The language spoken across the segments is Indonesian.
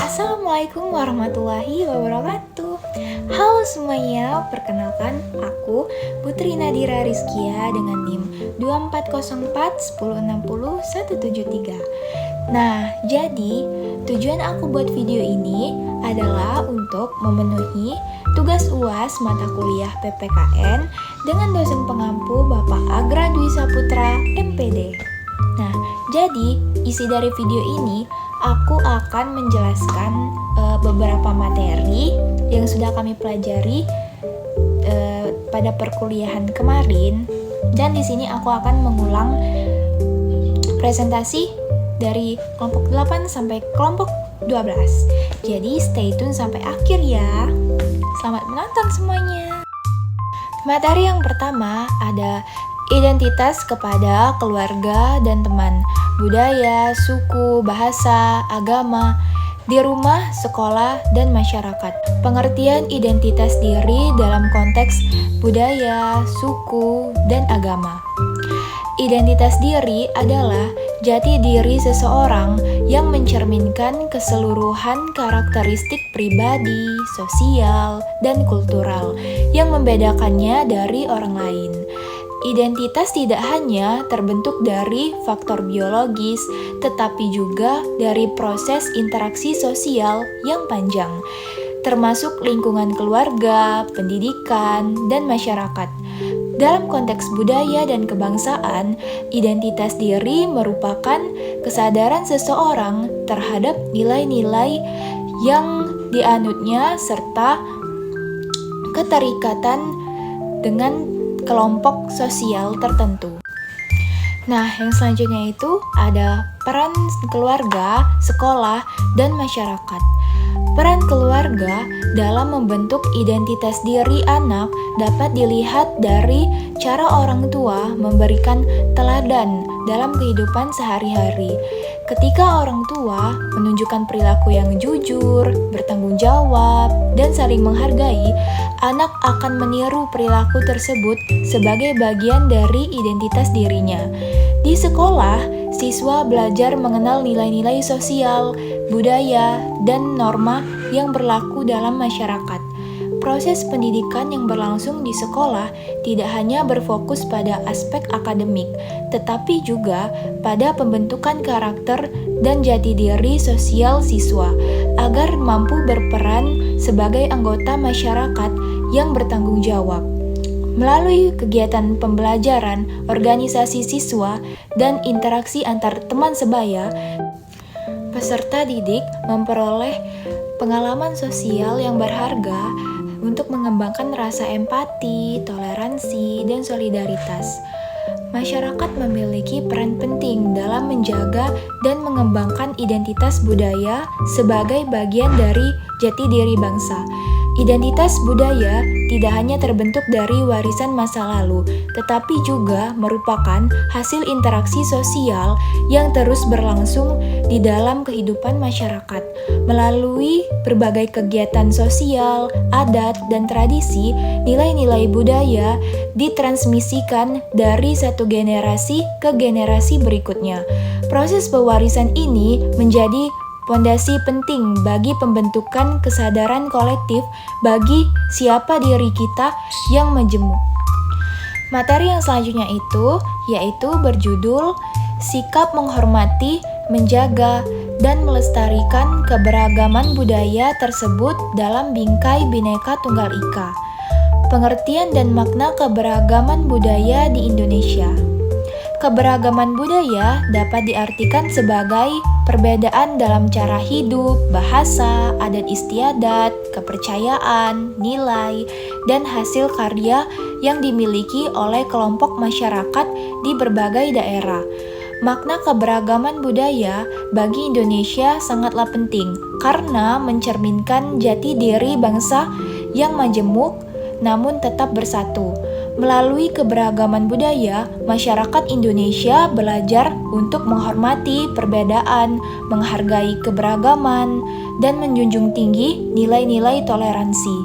Assalamualaikum warahmatullahi wabarakatuh. Halo semuanya, perkenalkan aku Putri Nadira Rizkia dengan NIM 24041060 Nah, jadi tujuan aku buat video ini adalah untuk memenuhi tugas UAS mata kuliah PPKN dengan dosen pengampu Bapak Agra Dwi Saputra, MPD. Nah, jadi isi dari video ini aku akan menjelaskan beberapa materi yang sudah kami pelajari pada perkuliahan kemarin, dan di sini aku akan mengulang presentasi dari kelompok 8 sampai kelompok 12. Jadi stay tune sampai akhir ya. Selamat menonton semuanya. Materi yang pertama ada identitas kepada keluarga dan teman, budaya, suku, bahasa, agama, di rumah, sekolah, dan masyarakat. Pengertian identitas diri dalam konteks budaya, suku, dan agama. Identitas diri adalah jati diri seseorang yang mencerminkan keseluruhan karakteristik pribadi, sosial, dan kultural yang membedakannya dari orang lain. Identitas tidak hanya terbentuk dari faktor biologis, tetapi juga dari proses interaksi sosial yang panjang, termasuk lingkungan keluarga, pendidikan, dan masyarakat. Dalam konteks budaya dan kebangsaan, identitas diri merupakan kesadaran seseorang terhadap nilai-nilai yang dianutnya serta keterikatan dengan kelompok sosial tertentu. Nah, yang selanjutnya itu ada peran keluarga, sekolah, dan masyarakat. Peran keluarga dalam membentuk identitas diri anak dapat dilihat dari cara orang tua memberikan teladan dalam kehidupan sehari-hari. Ketika orang tua menunjukkan perilaku yang jujur, bertanggung jawab, dan saling menghargai, anak akan meniru perilaku tersebut sebagai bagian dari identitas dirinya. Di sekolah, siswa belajar mengenal nilai-nilai sosial, budaya, dan norma yang berlaku dalam masyarakat. Proses pendidikan yang berlangsung di sekolah tidak hanya berfokus pada aspek akademik, tetapi juga pada pembentukan karakter dan jati diri sosial siswa agar mampu berperan sebagai anggota masyarakat yang bertanggung jawab. Melalui kegiatan pembelajaran, organisasi siswa, dan interaksi antar teman sebaya, peserta didik memperoleh pengalaman sosial yang berharga untuk mengembangkan rasa empati, toleransi, dan solidaritas. Masyarakat memiliki peran penting dalam menjaga dan mengembangkan identitas budaya sebagai bagian dari jati diri bangsa. Identitas budaya tidak hanya terbentuk dari warisan masa lalu, tetapi juga merupakan hasil interaksi sosial yang terus berlangsung di dalam kehidupan masyarakat. Melalui berbagai kegiatan sosial, adat, dan tradisi, nilai-nilai budaya ditransmisikan dari satu generasi ke generasi berikutnya. Proses pewarisan ini menjadi fondasi penting bagi pembentukan kesadaran kolektif bagi siapa diri kita yang majemuk. Materi yang selanjutnya yaitu berjudul Sikap Menghormati, Menjaga, dan Melestarikan Keberagaman Budaya Tersebut dalam Bingkai Bhinneka Tunggal Ika. Pengertian dan makna keberagaman budaya di Indonesia. Keberagaman budaya dapat diartikan sebagai perbedaan dalam cara hidup, bahasa, adat istiadat, kepercayaan, nilai, dan hasil karya yang dimiliki oleh kelompok masyarakat di berbagai daerah. Makna keberagaman budaya bagi Indonesia sangatlah penting karena mencerminkan jati diri bangsa yang majemuk namun tetap bersatu. Melalui keberagaman budaya, masyarakat Indonesia belajar untuk menghormati perbedaan, menghargai keberagaman, dan menjunjung tinggi nilai-nilai toleransi.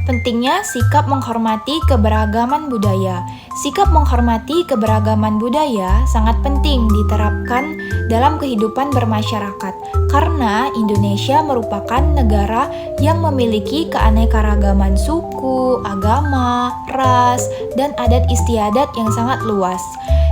Pentingnya sikap menghormati keberagaman budaya. Sikap menghormati keberagaman budaya sangat penting diterapkan dalam kehidupan bermasyarakat karena Indonesia merupakan negara yang memiliki keanekaragaman suku, agama, ras, dan adat istiadat yang sangat luas.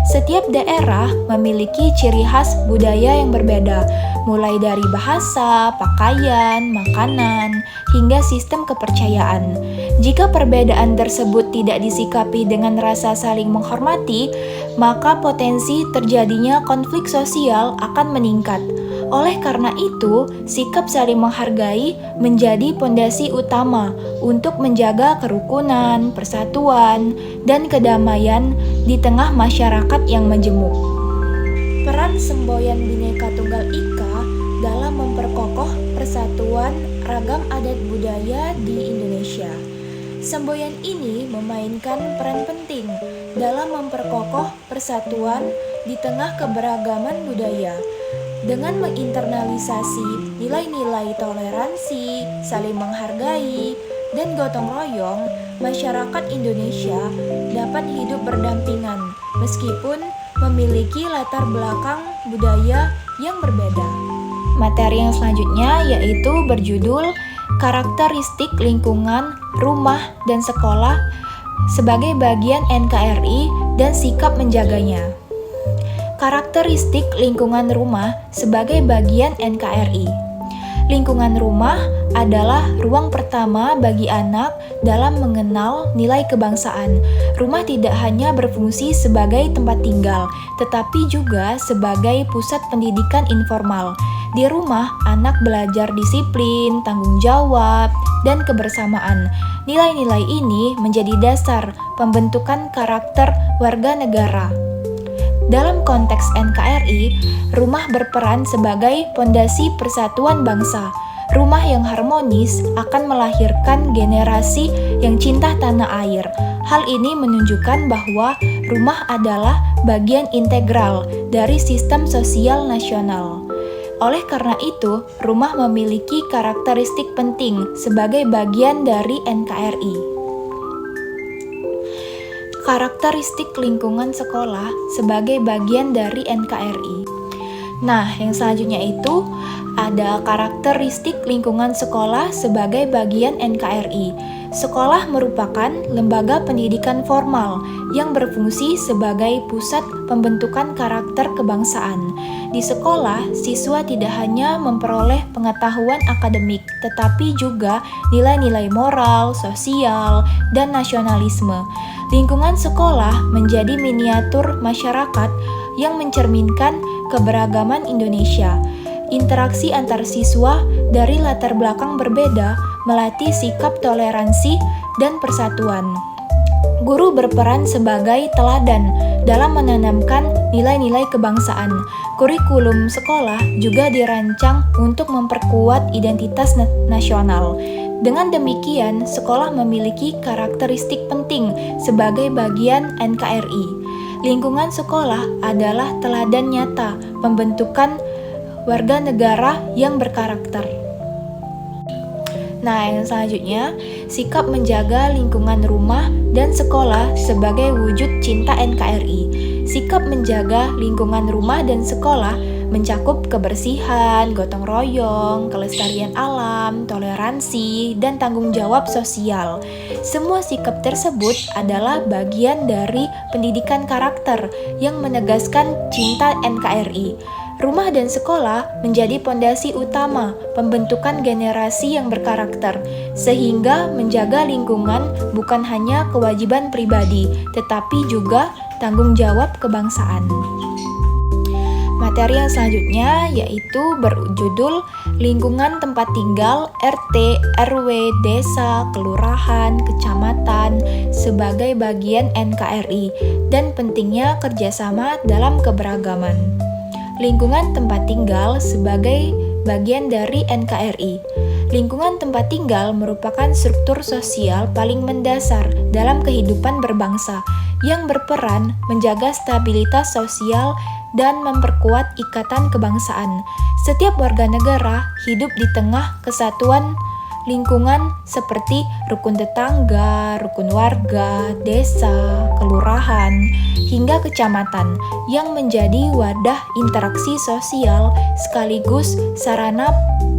Setiap daerah memiliki ciri khas budaya yang berbeda, mulai dari bahasa, pakaian, makanan, hingga sistem kepercayaan. Jika perbedaan tersebut tidak disikapi dengan rasa saling menghormati, maka potensi terjadinya konflik sosial akan meningkat. Oleh karena itu, sikap saling menghargai menjadi pondasi utama untuk menjaga kerukunan, persatuan, dan kedamaian di tengah masyarakat yang majemuk. Peran semboyan Bhinneka Tunggal Ika dalam memperkokoh persatuan ragam adat budaya di Indonesia. Semboyan ini memainkan peran penting dalam memperkokoh persatuan di tengah keberagaman budaya. Dengan menginternalisasi nilai-nilai toleransi, saling menghargai, dan gotong royong, masyarakat Indonesia dapat hidup berdampingan meskipun memiliki latar belakang budaya yang berbeda. Materi yang selanjutnya yaitu berjudul Karakteristik Lingkungan, Rumah, dan Sekolah sebagai bagian NKRI dan sikap menjaganya. Karakteristik lingkungan rumah sebagai bagian NKRI. Lingkungan rumah adalah ruang pertama bagi anak dalam mengenal nilai kebangsaan. Rumah tidak hanya berfungsi sebagai tempat tinggal, tetapi juga sebagai pusat pendidikan informal. Di rumah, anak belajar disiplin, tanggung jawab, dan kebersamaan. Nilai-nilai ini menjadi dasar pembentukan karakter warga negara. Dalam konteks NKRI, rumah berperan sebagai pondasi persatuan bangsa. Rumah yang harmonis akan melahirkan generasi yang cinta tanah air. Hal ini menunjukkan bahwa rumah adalah bagian integral dari sistem sosial nasional. Oleh karena itu, rumah memiliki karakteristik penting sebagai bagian dari NKRI. Karakteristik lingkungan sekolah sebagai bagian dari NKRI. Nah, yang selanjutnya itu ada karakteristik lingkungan sekolah sebagai bagian NKRI. Sekolah merupakan lembaga pendidikan formal yang berfungsi sebagai pusat pembentukan karakter kebangsaan. Di sekolah, siswa tidak hanya memperoleh pengetahuan akademik, tetapi juga nilai-nilai moral, sosial, dan nasionalisme. Lingkungan sekolah menjadi miniatur masyarakat yang mencerminkan keberagaman Indonesia. Interaksi antar siswa dari latar belakang berbeda melatih sikap toleransi dan persatuan. Guru berperan sebagai teladan dalam menanamkan nilai-nilai kebangsaan. Kurikulum sekolah juga dirancang untuk memperkuat identitas nasional. Dengan demikian, sekolah memiliki karakteristik penting sebagai bagian NKRI. Lingkungan sekolah adalah teladan nyata pembentukan warga negara yang berkarakter. Nah, yang selanjutnya, sikap menjaga lingkungan rumah dan sekolah sebagai wujud cinta NKRI. Sikap menjaga lingkungan rumah dan sekolah mencakup kebersihan, gotong royong, kelestarian alam, toleransi, dan tanggung jawab sosial. Semua sikap tersebut adalah bagian dari pendidikan karakter yang menegaskan cinta NKRI. Rumah dan sekolah menjadi pondasi utama pembentukan generasi yang berkarakter, sehingga menjaga lingkungan bukan hanya kewajiban pribadi, tetapi juga tanggung jawab kebangsaan. Materi yang selanjutnya yaitu berjudul Lingkungan Tempat Tinggal RT, RW, Desa, Kelurahan, Kecamatan sebagai bagian NKRI dan pentingnya kerjasama dalam keberagaman. Lingkungan tempat tinggal sebagai bagian dari NKRI. Lingkungan tempat tinggal merupakan struktur sosial paling mendasar dalam kehidupan berbangsa yang berperan menjaga stabilitas sosial dan memperkuat ikatan kebangsaan. Setiap warga negara hidup di tengah kesatuan lingkungan seperti rukun tetangga, rukun warga, desa, kelurahan, hingga kecamatan yang menjadi wadah interaksi sosial sekaligus sarana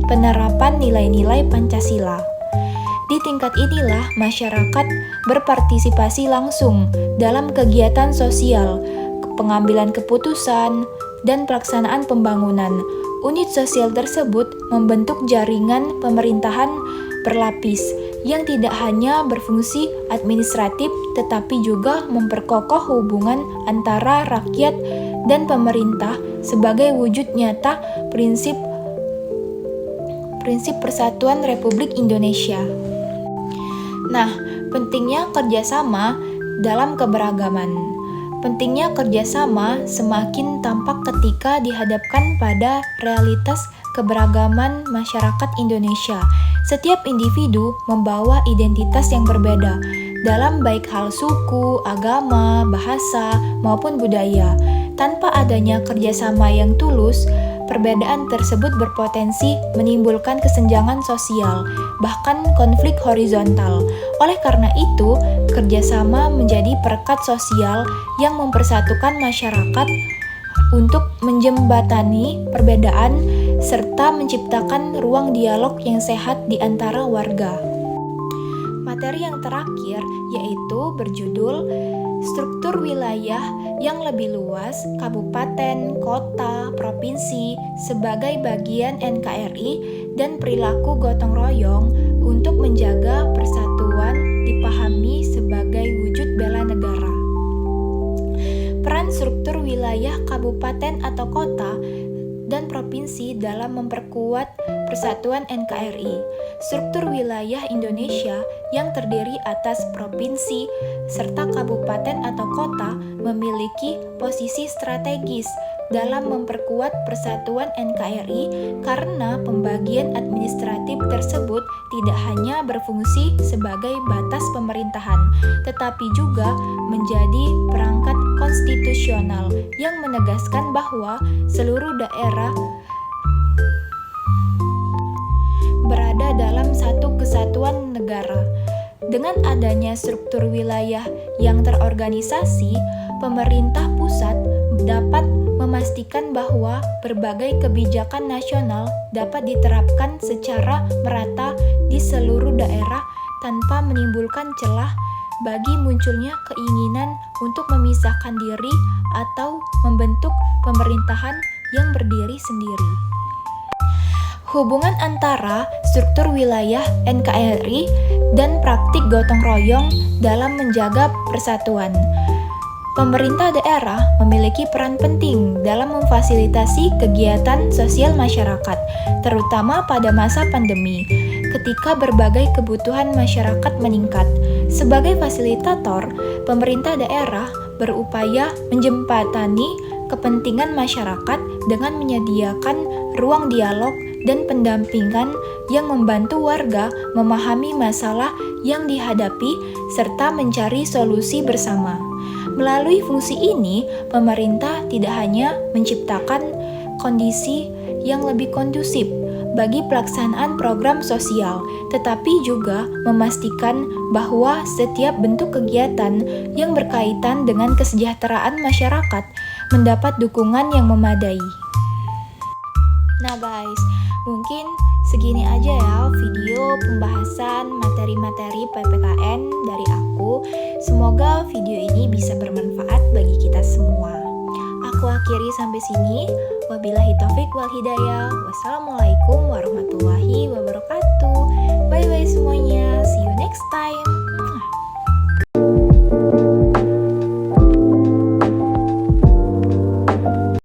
penerapan nilai-nilai Pancasila. Di tingkat inilah masyarakat berpartisipasi langsung dalam kegiatan sosial, pengambilan keputusan, dan pelaksanaan pembangunan. Unit sosial tersebut membentuk jaringan pemerintahan berlapis yang tidak hanya berfungsi administratif tetapi juga memperkokoh hubungan antara rakyat dan pemerintah sebagai wujud nyata prinsip Persatuan Republik Indonesia. Nah, pentingnya kerjasama dalam keberagaman. Pentingnya kerjasama semakin tampak ketika dihadapkan pada realitas keberagaman masyarakat Indonesia. Setiap individu membawa identitas yang berbeda dalam baik hal suku, agama, bahasa, maupun budaya. Tanpa adanya kerjasama yang tulus, perbedaan tersebut berpotensi menimbulkan kesenjangan sosial, bahkan konflik horizontal. Oleh karena itu, kerjasama menjadi perekat sosial yang mempersatukan masyarakat untuk menjembatani perbedaan serta menciptakan ruang dialog yang sehat di antara warga. Materi yang terakhir yaitu berjudul struktur wilayah yang lebih luas, kabupaten, kota, provinsi sebagai bagian NKRI dan perilaku gotong royong untuk menjaga persatuan dipahami sebagai wujud bela negara. Peran struktur wilayah kabupaten atau kota dan provinsi dalam memperkuat persatuan NKRI. Struktur wilayah Indonesia yang terdiri atas provinsi serta kabupaten atau kota memiliki posisi strategis dalam memperkuat persatuan NKRI karena pembagian administratif tersebut tidak hanya berfungsi sebagai batas pemerintahan, tetapi juga menjadi perangkat konstitusional yang menegaskan bahwa seluruh daerah berada dalam satu kesatuan negara. Dengan adanya struktur wilayah yang terorganisasi, pemerintah pusat dapat memastikan bahwa berbagai kebijakan nasional dapat diterapkan secara merata di seluruh daerah tanpa menimbulkan celah bagi munculnya keinginan untuk memisahkan diri atau membentuk pemerintahan yang berdiri sendiri. Hubungan antara struktur wilayah NKRI dan praktik gotong royong dalam menjaga persatuan. Pemerintah daerah memiliki peran penting dalam memfasilitasi kegiatan sosial masyarakat, terutama pada masa pandemi, ketika berbagai kebutuhan masyarakat meningkat. Sebagai fasilitator, pemerintah daerah berupaya menjembatani kepentingan masyarakat dengan menyediakan ruang dialog dan pendampingan yang membantu warga memahami masalah yang dihadapi serta mencari solusi bersama. Melalui fungsi ini, pemerintah tidak hanya menciptakan kondisi yang lebih kondusif bagi pelaksanaan program sosial, tetapi juga memastikan bahwa setiap bentuk kegiatan yang berkaitan dengan kesejahteraan masyarakat mendapat dukungan yang memadai. Nah guys, mungkin segini aja ya video pembahasan materi-materi PPKN dari aku. Semoga video ini bisa bermanfaat bagi kita semua. Aku akhiri sampai sini. Wabillahi taufik wal hidayah. Wassalamualaikum warahmatullahi wabarakatuh. Bye bye semuanya.